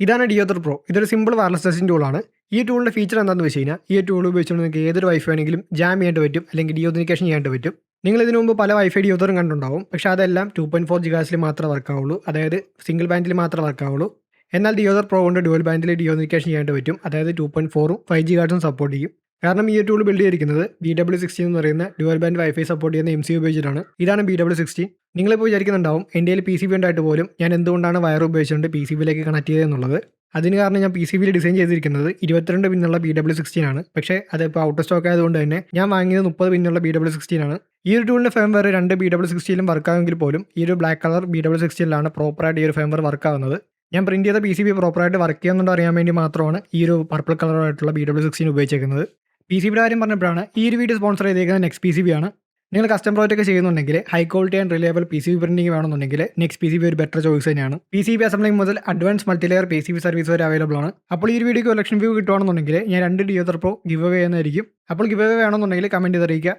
ഇതാണ് ഡിയോദർ പ്രോ. ഇതൊരു simple wireless testing ടൂളാണ്. ഈ ടൂളിൻ്റെ ഫീച്ചർ എന്താണെന്ന് വെച്ച് കഴിഞ്ഞാൽ ഈ ടൂൾ ഉപയോഗിച്ചുകൊണ്ട് നിങ്ങൾക്ക് ഏതൊരു വൈഫൈ ആണെങ്കിലും ജാം ചെയ്യാനായിട്ട് പറ്റും, അല്ലെങ്കിൽ ഡിയോദനിക്കേഷൻ ചെയ്യാനായിട്ട് പറ്റും. നിങ്ങൾ ഇതിനു മുമ്പ് പല വൈഫൈ ഡിയോദറും കണ്ടുണ്ടാവും. പക്ഷേ അതെല്ലാം 2.4 ജിഗാസിൽ മാത്രമേ വർക്കാവുള്ളൂ, അതായത് സിംഗിൾ ബാൻഡിൽ മാത്രമേ വർക്കാവുള്ളൂ. എന്നാൽ ഡിയോദർ പ്രോ കൊണ്ട് ഡുവൽ ബാൻഡിൽ ഡിയോദനിക്കേഷൻ ചെയ്യാനായിട്ട് പറ്റും, അതായത് 2.4ഉം 5 ജിഗാസും സപ്പോർട്ട് ചെയ്യും. കാരണം ഈ ടൂൾ ബിൽഡ് ചെയ്തിരിക്കുന്നത് BW16 എന്ന് പറയുന്ന ഡുവൽ ബാൻഡ് വൈഫൈ സപ്പോർട്ട് ചെയ്യുന്ന MCU ഉപയോഗിച്ചിട്ടാണ്. ഇതാണ് BW16. നിങ്ങളിപ്പോൾ വിചാരിക്കുന്നുണ്ടാവും എൻ്റെ കയ്യിൽ PCB ഉണ്ടായിട്ട് പോലും ഞാൻ എന്തുകൊണ്ടാണ് വയർ ഉപയോഗിച്ചുകൊണ്ട് PCBയിലേക്ക് കണക്ട് ചെയ്തതെന്നുള്ളത്. അതിന് കാരണം ഞാൻ PCBയിൽ ഡിസൈൻ ചെയ്തിരിക്കുന്നത് 22 പിന്നുള്ള BW16 ആണ്. പക്ഷേ അതിപ്പോൾ ഔട്ട് ഓഫ് സ്റ്റോക്ക് ആയതുകൊണ്ട് തന്നെ ഞാൻ വാങ്ങിയത് 30 പിന്നുള്ള BW16 ആണ്. ഈ ഒരു ടൂളിൻ്റെ ഫേംവെയർ രണ്ട് BW16ലും വർക്കാവുമെങ്കിൽ പോലും ഈ ഒരു ബ്ലാക്ക് കളർ BW16ലാണ് പ്രോപ്പറായിട്ട് ഈ ഒരു ഫേംവെയർ വർക്കാവുന്നത്. ഞാൻ പ്രിൻറ്റ് ചെയ്ത PCB പ്രോപ്പറായിട്ട് വർക്ക് ചെയ്യുന്നുണ്ടോ അറിയാൻ വേണ്ടി മാത്രമാണ് ഈ ഒരു പർപ്പിൾ കളറായിട്ടുള്ള BW16 ഉപയോഗിച്ചേക്കുന്നത്. PCBയുടെ കാര്യം പറഞ്ഞപ്പോഴാണ് ഈ ഒരു വീഡിയോ സ്പോൺസർ ചെയ്തേക്കുന്നത് നെക്സ്റ്റ് PCB ആണ്. നിങ്ങൾ കസ്റ്റം പ്രോജക്റ്റ് ഒക്കെ ചെയ്യുന്നുണ്ടെങ്കിൽ high quality and reliable PCB printing വേണമെന്നുണ്ടെങ്കിൽ നെക്സ്റ്റ് PCB ഒരു ബെറ്റർ ചോയ്സ് തന്നെയാണ്. PCB അസംബ്ലിംഗ് മുതൽ അഡ്വാൻസ് മൾട്ടിലെയർ PCB സർവീസ് വരെ അവൈലബിൾ ആണ്. അപ്പോൾ ഈ ഒരു വീഡിയോക്ക് ഒരു ലക്ഷം വ്യൂ കിട്ടുകയാണെന്നുണ്ടെങ്കിൽ ഞാൻ 2 ഡിയോദർ പ്രോ ഗിവ് അവേ ചെയ്യുന്നതായിരിക്കും. അപ്പോൾ ഗിവ് അവേ വേണമെന്നുണ്ടെങ്കിൽ കമൻറ്റ് ചെയ്തറിയിക്കുക.